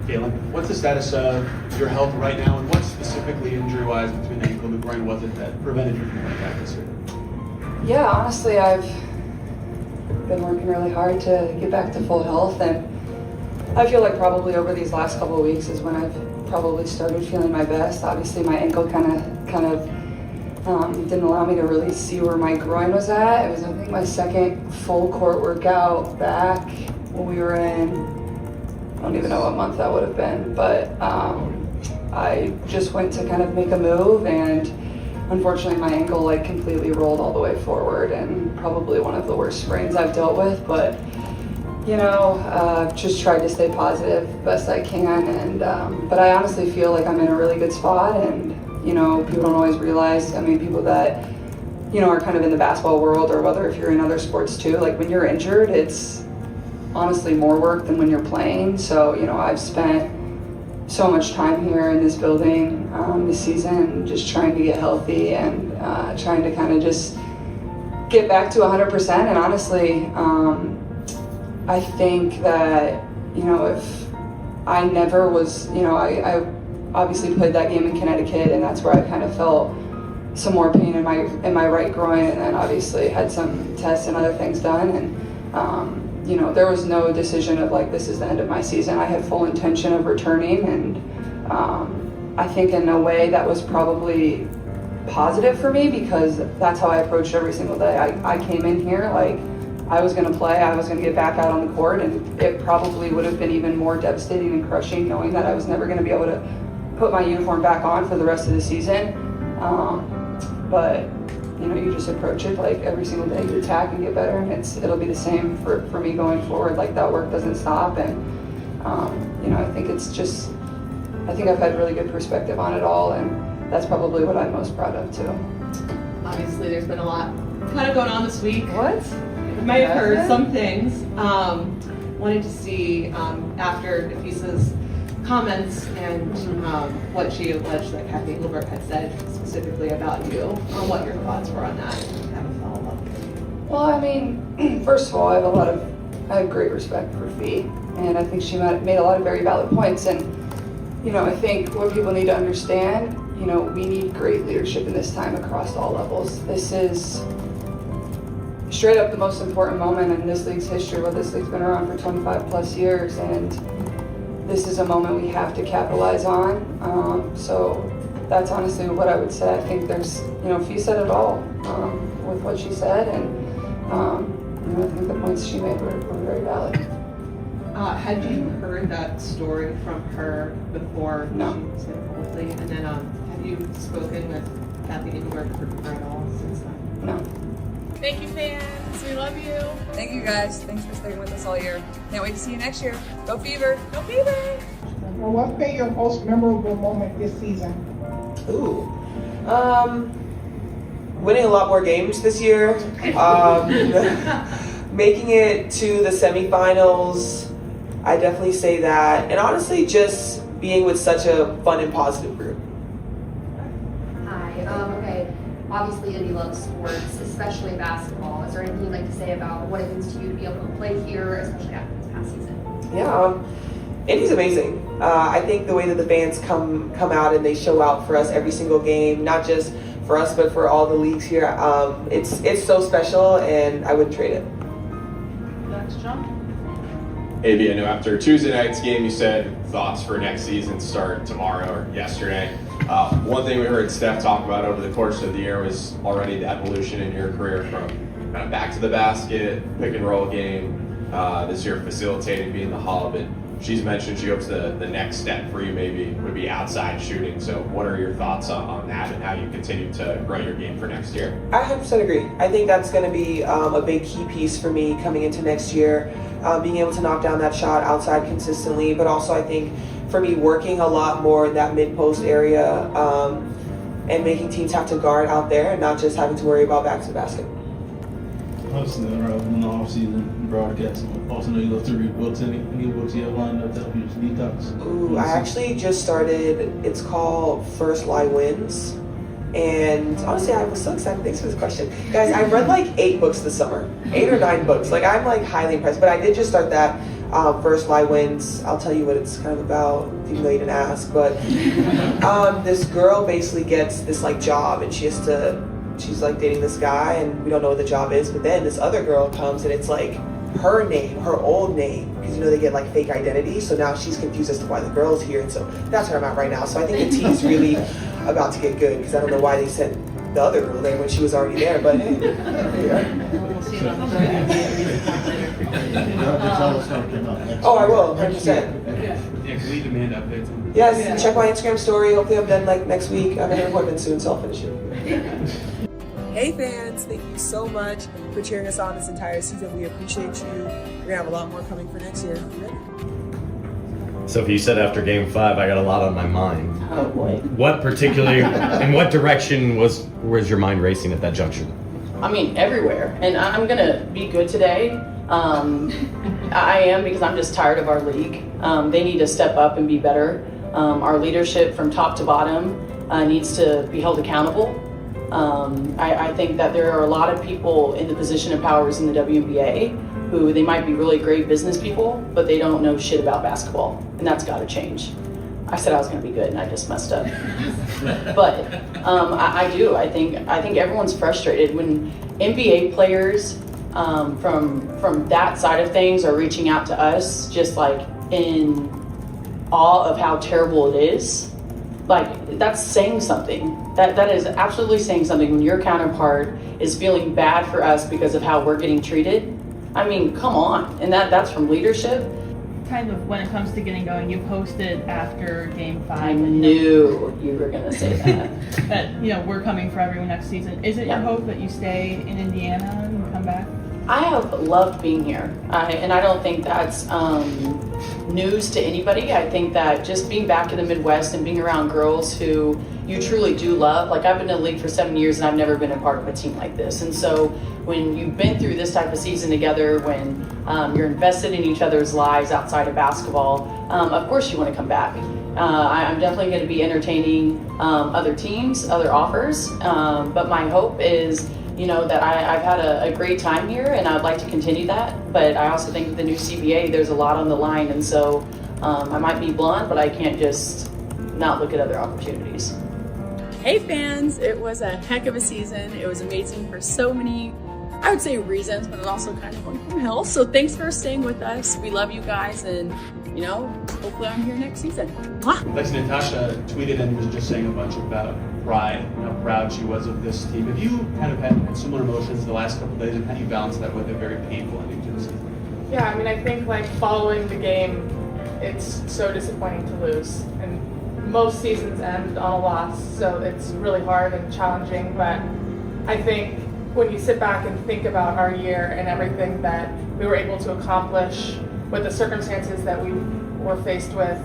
feeling? What's the status of your health right now, and what specifically injury-wise between the ankle and the groin was it that prevented you from playing practice here? Yeah, honestly, I've been working really hard to get back to full health, and I feel like probably over these last couple of weeks is when I've probably started feeling my best. Obviously, my ankle kind of didn't allow me to really see where my groin was at. It was, I think, my second full court workout back when we were in, I don't even know what month that would have been, but I just went to kind of make a move, and unfortunately my ankle like completely rolled all the way forward, and probably one of the worst sprains I've dealt with. But just tried to stay positive best I can, and but I honestly feel like I'm in a really good spot. And people don't always realize, people that are kind of in the basketball world, or whether if you're in other sports too, like when you're injured, it's honestly more work than when you're playing. So I've spent so much time here in this building this season just trying to get healthy, and trying to kind of just get back to 100%. And honestly, I think that if I never was, I obviously played that game in Connecticut, and that's where I kind of felt some more pain in my right groin, and then obviously had some tests and other things done, and there was no decision of like, this is the end of my season. I had full intention of returning, and I think in a way that was probably positive for me, because that's how I approached every single day. I came in here like I was going to play, I was going to get back out on the court, and it probably would have been even more devastating and crushing knowing that I was never going to be able to put my uniform back on for the rest of the season. But you just approach it like every single day, you attack and get better, and it'll be the same for me going forward. Like, that work doesn't stop, and I think I've had really good perspective on it all, and that's probably what I'm most proud of too. Obviously there's been a lot kind of going on this week. What? You might have heard some things. Wanted to see after Nafisa's comments and what she alleged that Kathy Engelbert had said specifically about you, on what your thoughts were on that, and have a follow-up. Well, first of all, I have great respect for Fee, and I think she made a lot of very valid points. And I think what people need to understand, we need great leadership in this time across all levels. This is straight up the most important moment in this league's history. Well, this league's been around for 25 plus years, and this is a moment we have to capitalize on. So that's honestly what I would say. I think there's, Fee said it all with what she said, and I think the points she made were very valid. Had you heard that story from her before No. she said it publicly? And then have you spoken with Kathy Engelbert at all since then? No. Thank you, fans. We love you. Thank you guys. Thanks for staying with us all year. Can't wait to see you next year. Go Fever! Go Fever! Well, what's been your most memorable moment this season? Ooh. Winning a lot more games this year. Making it to the semifinals. I definitely say that. And honestly, just being with such a fun and positive group. Hi. Okay. Obviously, Indy loves sports, especially basketball. Is there anything you'd like to say about what it means to you to be able to play here, especially after this past season? Yeah, Indy's amazing. I think the way that the fans come out and they show out for us every single game, not just for us, but for all the leagues here, it's so special, and I wouldn't trade it. Next, John. AB, I know after Tuesday night's game, you said thoughts for next season start tomorrow or yesterday. One thing we heard Steph talk about over the course of the year was already the evolution in your career from kind of back to the basket, pick and roll game, this year facilitating, being the hub. And she's mentioned she hopes the next step for you maybe would be outside shooting. So what are your thoughts on that and how you continue to grow your game for next year? I 100% agree. I think that's going to be a big key piece for me coming into next year, being able to knock down that shot outside consistently, but also I think for me working a lot more in that mid-post area and making teams have to guard out there and not just having to worry about back to the basket. Obviously, in the off-season broadcasting. Also, know you love to read books. Any books you have lined up to help you just detox? Ooh, I actually just started. It's called First Lie Wins. And honestly, I was so excited. Thanks for this question. Guys, I read like 8 books this summer. 8 or 9 books. Like, I'm like highly impressed. But I did just start that. First Lie wins. I'll tell you what it's kind of about, even though you didn't ask. But this girl basically gets this like job, and she's like dating this guy, and we don't know what the job is. But then this other girl comes, and it's like her name, her old name, because they get like fake identity. So now she's confused as to why the girl's here, and so that's where I'm at right now. So I think the tea's really about to get good, because I don't know why they sent the other girl there when she was already there. But hey, oh, I will, 100%. Yeah, can we demand updates? Yes, check my Instagram story. Hopefully I'm done like next week. I have an appointment soon, so I'll finish it. Hey fans, thank you so much for cheering us on this entire season. We appreciate you. We're gonna have a lot more coming for next year. You ready? Sophie, you said after Game 5, I got a lot on my mind. Oh boy. What particularly, in what direction was your mind racing at that juncture? I mean, everywhere. And I'm gonna be good today. I am, because I'm just tired of our league. They need to step up and be better. Our leadership from top to bottom needs to be held accountable. I think that there are a lot of people in the position of powers in the WNBA who they might be really great business people, but they don't know shit about basketball, and that's got to change. I said I was going to be good, and I just messed up. But I do. I think everyone's frustrated when NBA players from that side of things are reaching out to us, just like in awe of how terrible it is. Like, that's saying something. That is absolutely saying something when your counterpart is feeling bad for us because of how we're getting treated. I mean, come on. And that's from leadership. Kind of when it comes to getting going, you posted after Game 5. I knew you were going to say that. That, we're coming for everyone next season. Is it your hope that you stay in Indiana and come back? I have loved being here. And I don't think that's news to anybody. I think that just being back in the Midwest and being around girls who you truly do love, like I've been in the league for 7 years and I've never been a part of a team like this. And so when you've been through this type of season together, when you're invested in each other's lives outside of basketball, of course you want to come back. I'm definitely going to be entertaining other teams, other offers, but my hope is that I've had a great time here and I'd like to continue that. But I also think with the new CBA, there's a lot on the line. And so I might be blunt, but I can't just not look at other opportunities. Hey fans, it was a heck of a season. It was amazing for so many, I would say, reasons, but it also kind of went from hell. So thanks for staying with us. We love you guys, and hopefully I'm here next season. Mwah! Lexie Natasha tweeted and was just saying a bunch about pride and how proud she was of this team. Have you kind of had similar emotions the last couple of days, and how do you balance that with a very painful ending to the season? Yeah, I mean, I think like following the game, it's so disappointing to lose. And most seasons end on a loss, so it's really hard and challenging. But I think when you sit back and think about our year and everything that we were able to accomplish with the circumstances that we were faced with,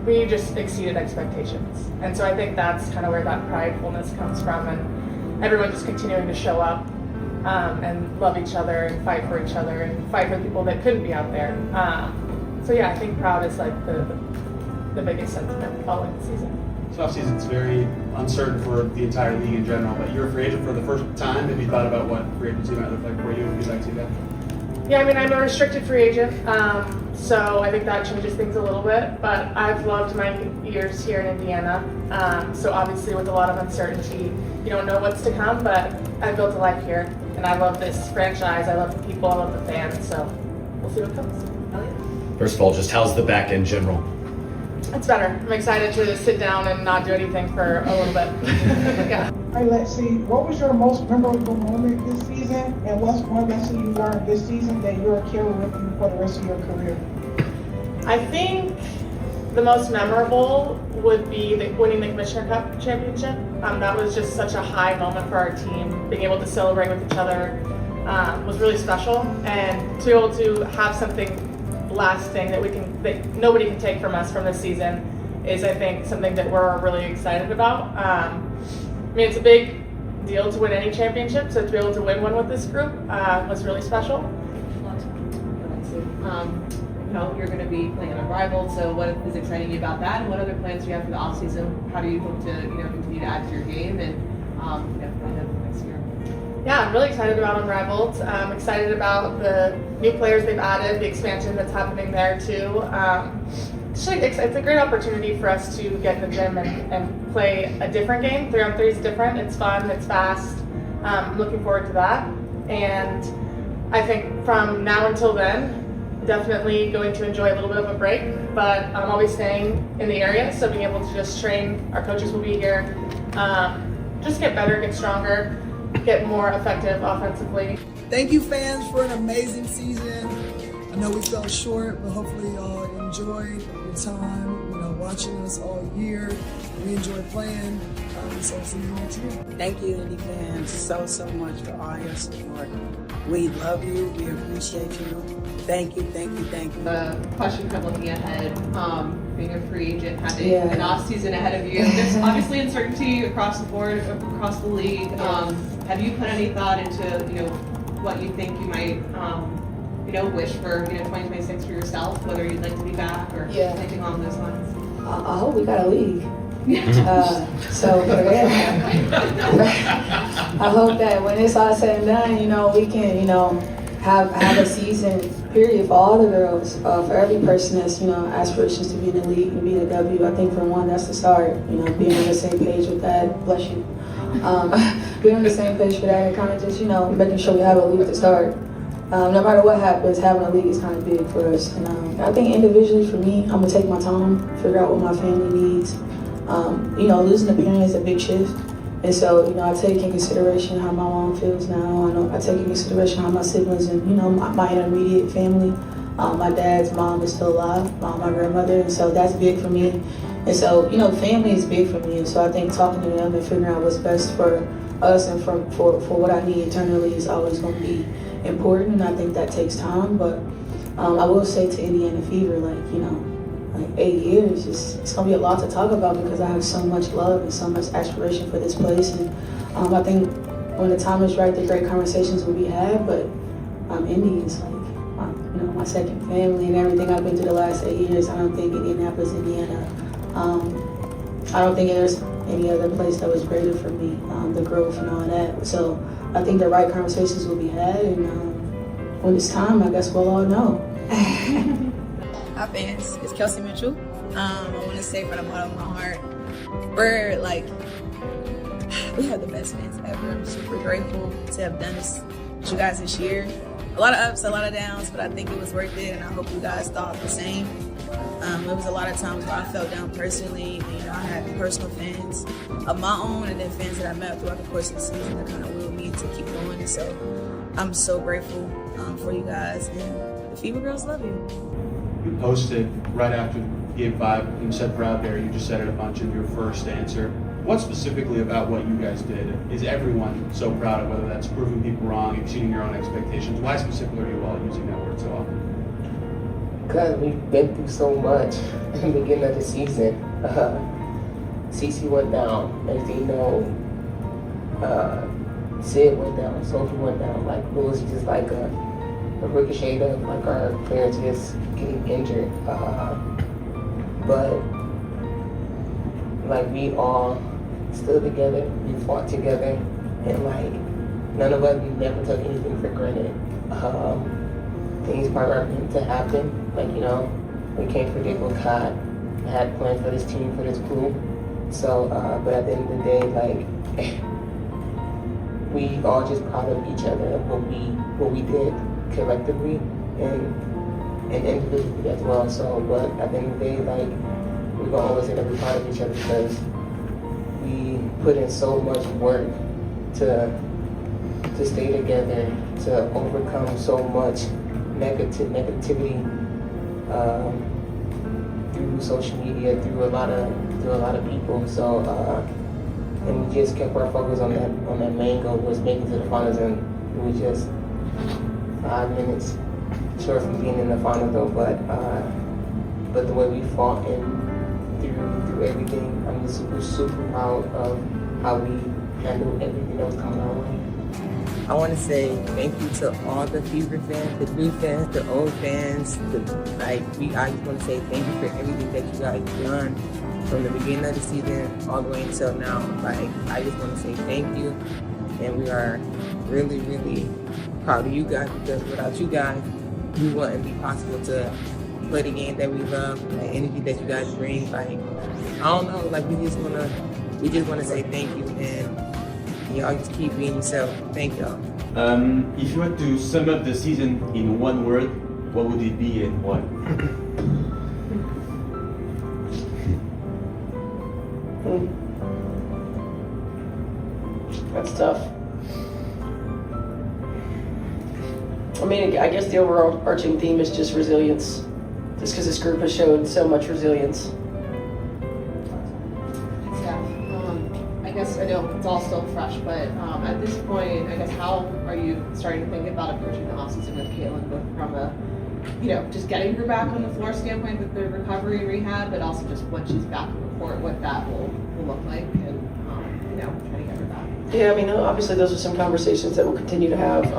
we just exceeded expectations. And so I think that's kind of where that pridefulness comes from, and everyone just continuing to show up and love each other and fight for each other and fight for people that couldn't be out there. So yeah, I think proud is like the biggest sentiment following the season. This offseason's very uncertain for the entire league in general, but you're a free agent for the first time. Have you thought about what free agency might look like for you if you'd like to go? Yeah, I mean, I'm a restricted free agent, so I think that changes things a little bit, but I've loved my years here in Indiana. So obviously with a lot of uncertainty, you don't know what's to come, but I've built a life here, and I love this franchise, I love the people, I love the fans, so we'll see what comes. First of all, just how's the back in general? It's better. I'm excited to sit down and not do anything for a little bit. Yeah. Hey, Lexie, what was your most memorable moment this season, and what's one lesson you learned this season that you'll carry with you for the rest of your career? I think the most memorable would be winning the Commissioner Cup championship. That was just such a high moment for our team. Being able to celebrate with each other was really special, and to be able to have something lasting that nobody can take from us from this season is, I think, something that we're really excited about. I mean, it's a big deal to win any championship, so to be able to win one with this group was really special. You're going to be playing on Unrivaled, so what is exciting you about that, and what other plans do you have for the off season? How do you hope to continue to add to your game and plan out next year? Yeah, I'm really excited about Unrivaled. I'm excited about the new players they've added, the expansion that's happening there too. It's a great opportunity for us to get in the gym and play a different game. 3-on-3 is different, it's fun, it's fast. I'm looking forward to that. And I think from now until then, definitely going to enjoy a little bit of a break, but I'm always staying in the area, so being able to just train, our coaches will be here, just get better, get stronger, get more effective offensively. Thank you, fans, for an amazing season. I know we fell short, but hopefully y'all enjoyed your time, watching us all year. We enjoy playing, so see you next year. Thank you, Indy fans, so much for all your support. We love you. We appreciate you. Thank you. The question from looking ahead, being a free agent, having an off season ahead of you. There's obviously uncertainty across the board, across the league. Have you put any thought into what you think you might wish for 2026 for yourself, whether you'd like to be back or anything along those lines? I hope we got a league. So I hope that when it's all said and done, we can, have a season period for all the girls, for every person that's, aspirations to be in the league and be in the W. I think for one, that's the start, being on the same page with that, bless you. Being on the same page for that and kind of just, making sure we have a league to start. No matter what happens, having a league is kind of big for us. And I think individually for me, I'm gonna take my time, figure out what my family needs. Losing a parent is a big shift. And so, I take in consideration how my mom feels now. I take in consideration how my siblings and, my intermediate family. My dad's mom is still alive, my grandmother, and so that's big for me. And so, family is big for me. And so I think talking to them and figuring out what's best for us and for what I need internally is always going to be important. And I think that takes time. But I will say to Indiana Fever, like 8 years, it's going to be a lot to talk about because I have so much love and so much aspiration for this place. And I think when the time is right, the great conversations will be had. But Indy is my second family and everything I've been through the last 8 years. I don't think Indianapolis, Indiana. I don't think there's any other place that was greater for me, the growth and all that. So I think the right conversations will be had, and when it's time, I guess we'll all know. Hi fans, it's Kelsey Mitchell. I want to say from the bottom of my heart, we have the best fans ever. I'm super grateful to have done this with you guys this year. A lot of ups, a lot of downs, but I think it was worth it, and I hope you guys thought the same. There was a lot of times where I felt down personally. I had personal fans of my own and then fans that I met throughout the course of the season that kind of willed me to keep going. And so I'm so grateful for you guys, and the Fever Girls love you. You posted right after Game 5, and you said proud there, you just said it a bunch in your first answer. What specifically about what you guys did is everyone so proud of, whether that's proving people wrong, exceeding your own expectations? Why specifically are you all using that word so often? Because we've been through so much in the beginning of the season. Cece went down, as you know. Sid went down, Sophie went down. It was just like a ricochet of our players just getting injured. But we all stood together, we fought together, and none of us never took anything for granted. Things probably aren't meant to happen. We can't predict what God had planned for this team, for this crew. So, but at the end of the day, we all just proud of each other of what we did collectively and individually as well. So, but at the end of the day, we're gonna always end up being proud of each other because we put in so much work to stay together, to overcome so much negativity through social media, through a lot of people. So and we just kept our focus on that main goal, was making to the finals, and we were just 5 minutes short from being in the final though. But the way we fought and through everything, I'm just super proud of how we handled everything that was coming our way. I want to say thank you to all the Fever fans, the new fans, the old fans. I just want to say thank you for everything that you guys done from the beginning of the season all the way until now. I just want to say thank you, and we are really, really proud of you guys because without you guys, we wouldn't be possible to play the game that we love, the energy that you guys bring. Like, I don't know, like we just wanna say thank you, and y'all just keep being yourself. Thank y'all. If you were to sum up the season in one word, what would it be and why? That's tough. I mean, I guess the overarching theme is just resilience. Just because this group has showed so much resilience. Yeah, I guess I know it's all still fresh, but at this point, I guess how are you starting to think about approaching the offseason with Caitlin, both from a, just getting her back on the floor standpoint with the recovery and rehab, but also just when she's back on the court, what that will look like, and trying to get her back. Yeah, I mean, obviously those are some conversations that we'll continue to have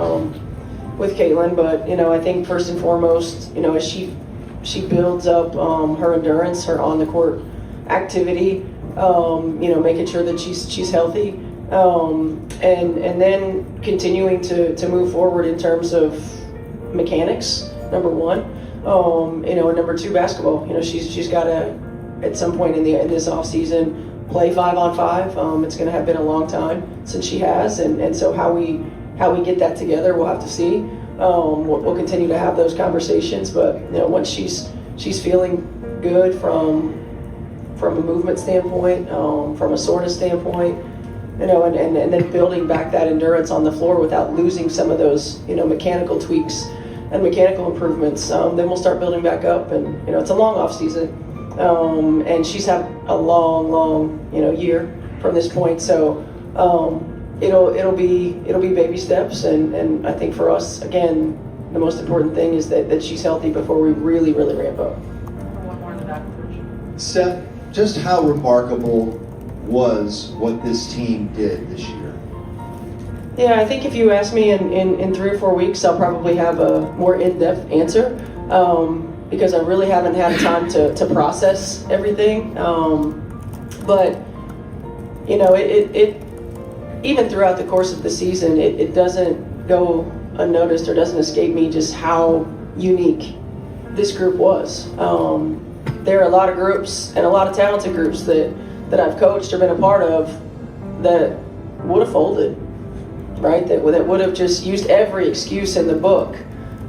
with Caitlin, but I think first and foremost, as she builds up her endurance, her on the court activity, making sure that she's healthy, and then continuing to move forward in terms of mechanics, number one, and number two, basketball. She's got to at some point in this off season play 5-on-5. It's going to have been a long time since she has, and so how we get that together, we'll have to see. We'll continue to have those conversations, but once she's feeling good from a movement standpoint, from a soreness standpoint, and then building back that endurance on the floor without losing some of those mechanical tweaks and mechanical improvements, then we'll start building back up. And it's a long off season, and she's had a long year from this point, so it'll be baby steps, and I think for us, again, the most important thing is that she's healthy before we really ramp up. One more in the back, Coach. Steph, just how remarkable was what this team did this year? Yeah, I think if you ask me in 3 or 4 weeks, I'll probably have a more in-depth answer, because I really haven't had time to process everything. But it even throughout the course of the season, it doesn't go unnoticed or doesn't escape me just how unique this group was. There are a lot of groups and a lot of talented groups that I've coached or been a part of that would have folded, right? That would have just used every excuse in the book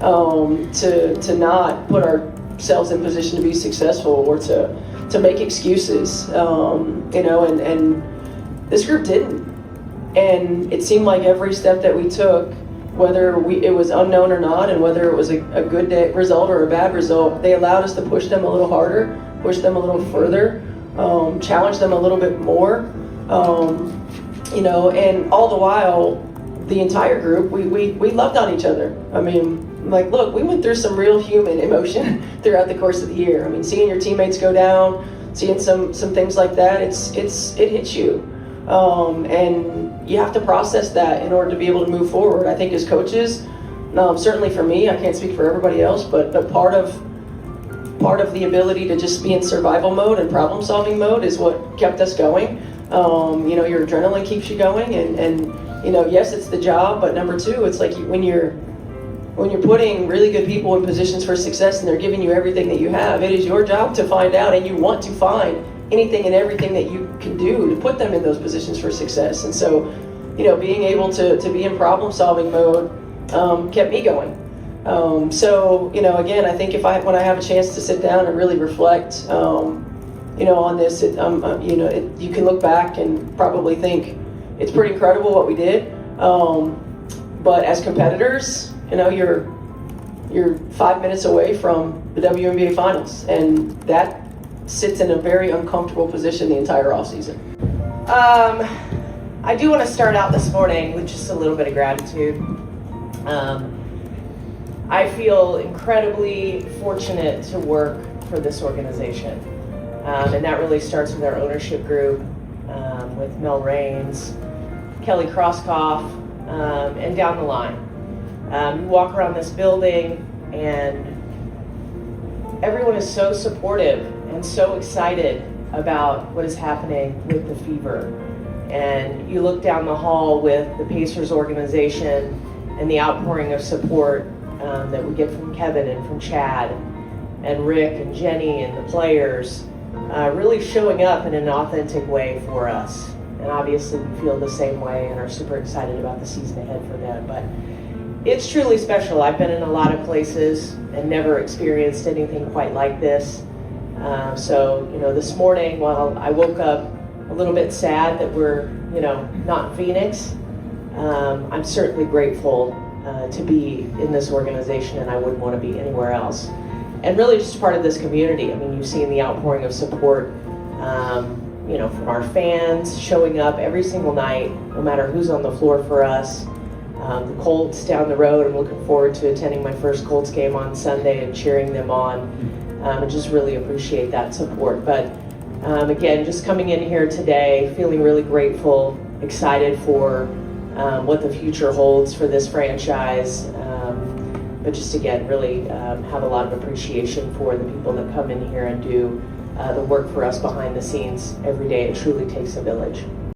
to not put ourselves in position to be successful or to make excuses, and this group didn't. And it seemed like every step that we took, whether it was unknown or not, and whether it was a good result or a bad result, they allowed us to push them a little harder, push them a little further, challenge them a little bit more, and all the while, the entire group, we loved on each other. I mean, look, we went through some real human emotion throughout the course of the year. I mean, seeing your teammates go down, seeing some things like that, it hits you. And you have to process that in order to be able to move forward. I think as coaches, certainly for me, I can't speak for everybody else, but part of the ability to just be in survival mode and problem solving mode is what kept us going. Your adrenaline keeps you going, and yes, it's the job, but number two, it's like when you're putting really good people in positions for success and they're giving you everything that you have, it is your job to find out, and you want to find anything and everything that you can do to put them in those positions for success. And so, being able to be in problem solving mode kept me going. So, again, I think when I have a chance to sit down and really reflect, on this, you can look back and probably think it's pretty incredible what we did. But as competitors, you're 5 minutes away from the WNBA finals, and that sits in a very uncomfortable position the entire offseason. I do want to start out this morning with just a little bit of gratitude. I feel incredibly fortunate to work for this organization. And that really starts with our ownership group, with Mel Raines, Kelly Crosskoff, and down the line. You walk around this building and everyone is so supportive and so excited about what is happening with the Fever. And you look down the hall with the Pacers organization and the outpouring of support that we get from Kevin and from Chad and Rick and Jenny and the players really showing up in an authentic way for us. And obviously we feel the same way and are super excited about the season ahead for them. But it's truly special. I've been in a lot of places and never experienced anything quite like this. So, you know, this morning while I woke up a little bit sad that we're, you know, not in Phoenix, I'm certainly grateful to be in this organization, and I wouldn't want to be anywhere else. And really just part of this community. I mean, you've seen the outpouring of support, you know, from our fans showing up every single night, no matter who's on the floor for us. The Colts down the road, I'm looking forward to attending my first Colts game on Sunday and cheering them on. I just really appreciate that support. But again, just coming in here today, feeling really grateful, excited for what the future holds for this franchise. But just again, really have a lot of appreciation for the people that come in here and do the work for us behind the scenes every day. It truly takes a village.